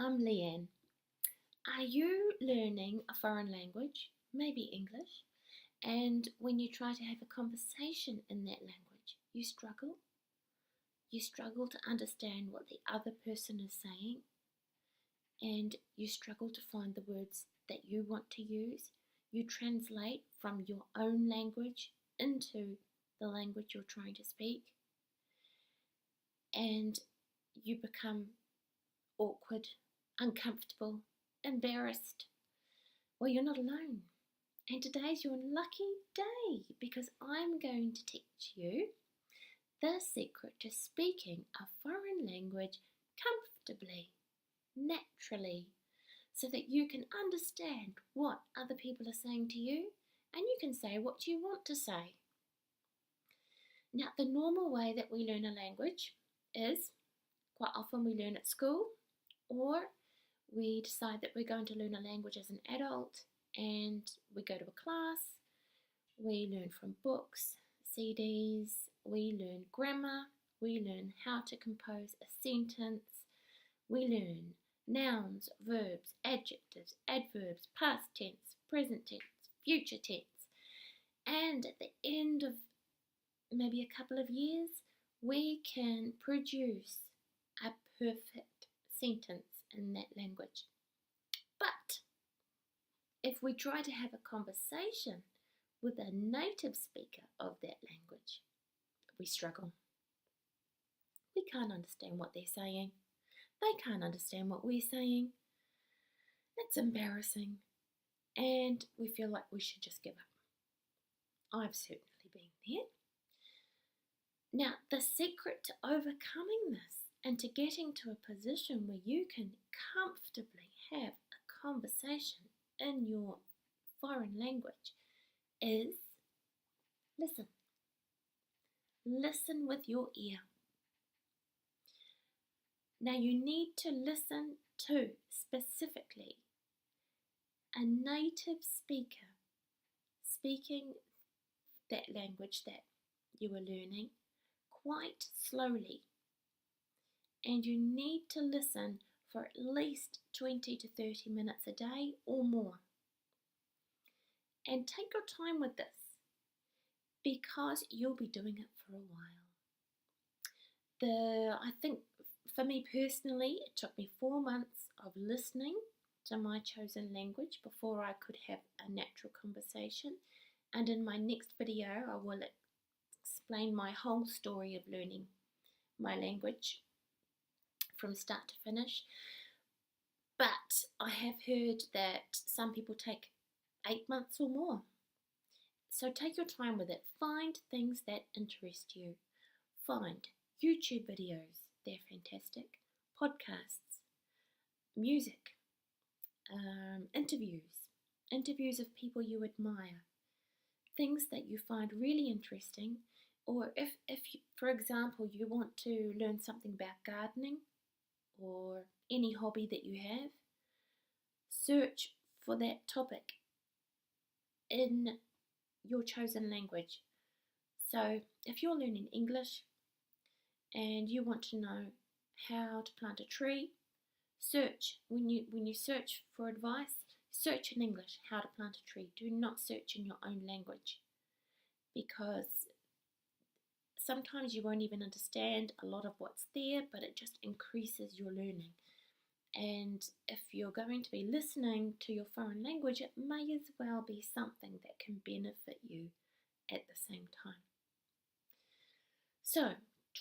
I'm Leanne. Are you learning a foreign language, maybe English, and when you try to have a conversation in that language, you struggle? You struggle to understand what the other person is saying, and you struggle to find the words that you want to use. You translate from your own language into the language you're trying to speak, and you become awkward, uncomfortable, embarrassed. Well, you're not alone. And today's your lucky day because I'm going to teach you the secret to speaking a foreign language comfortably, naturally, so that you can understand what other people are saying to you and you can say what you want to say. Now, the normal way that we learn a language is quite often we learn at school, or we decide that we're going to learn a language as an adult and we go to a class, we learn from books, CDs, we learn grammar, we learn how to compose a sentence, we learn nouns, verbs, adjectives, adverbs, past tense, present tense, future tense, and at the end of maybe a couple of years, we can produce a perfect sentence in that language. But if we try to have a conversation with a native speaker of that language, we struggle. We can't understand what they're saying. They can't understand what we're saying. It's embarrassing, and we feel like we should just give up. I've certainly been there. Now, the secret to overcoming this and to getting to a position where you can comfortably have a conversation in your foreign language is listen. Listen with your ear. Now, you need to listen to specifically a native speaker speaking that language that you are learning quite slowly, and you need to listen for at least 20 to 30 minutes a day or more. And take your time with this because you'll be doing it for a while. I think for me personally, it took me 4 months of listening to my chosen language before I could have a natural conversation. And in my next video, I will explain my whole story of learning my language from start to finish. But I have heard that some people take 8 months or more. So take your time with it. Find things that interest you. Find YouTube videos, they're fantastic. Podcasts, music, interviews of people you admire. Things that you find really interesting, or if you, for example, you want to learn something about gardening or any hobby that you have, search for that topic in your chosen language. So if you're learning English and you want to know how to plant a tree, search. When you search for advice, search in English how to plant a tree. Do not search in your own language, because sometimes you won't even understand a lot of what's there, but it just increases your learning. And if you're going to be listening to your foreign language, it may as well be something that can benefit you at the same time. So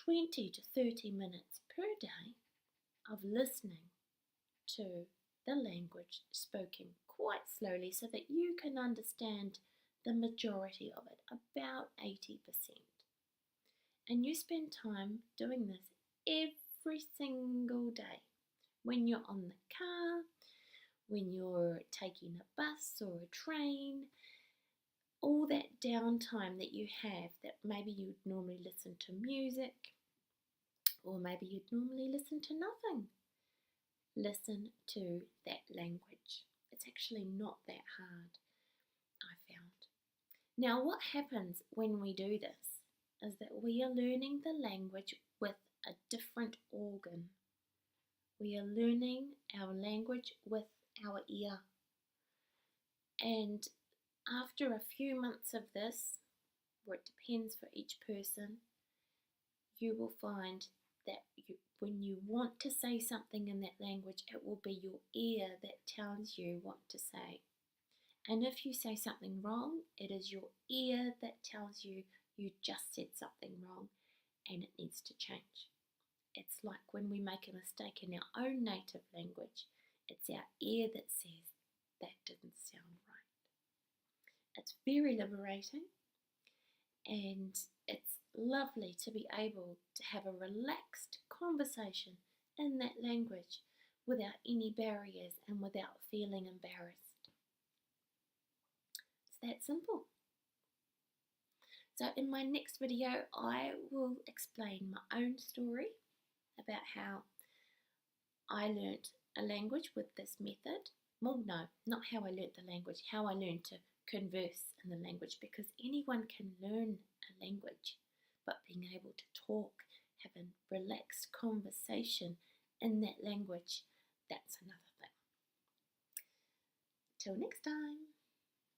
20 to 30 minutes per day of listening to the language spoken quite slowly so that you can understand the majority of it, about 80%. And you spend time doing this every single day. When you're on the car, when you're taking a bus or a train, all that downtime that you have that maybe you'd normally listen to music, or maybe you'd normally listen to nothing. Listen to that language. It's actually not that hard, I found. Now, what happens when we do this is that we are learning the language with a different organ. We are learning our language with our ear. And after a few months of this, or it depends for each person, you will find that when you want to say something in that language, it will be your ear that tells you what to say. And if you say something wrong, it is your ear that tells you you just said something wrong and it needs to change. It's like when we make a mistake in our own native language, it's our ear that says that didn't sound right. It's very liberating, and it's lovely to be able to have a relaxed conversation in that language without any barriers and without feeling embarrassed. It's that simple. So in my next video, I will explain my own story about how I learnt a language with this method. Well, no, not how I learnt the language, how I learned to converse in the language, because anyone can learn a language, but being able to talk, have a relaxed conversation in that language, that's another thing. Till next time.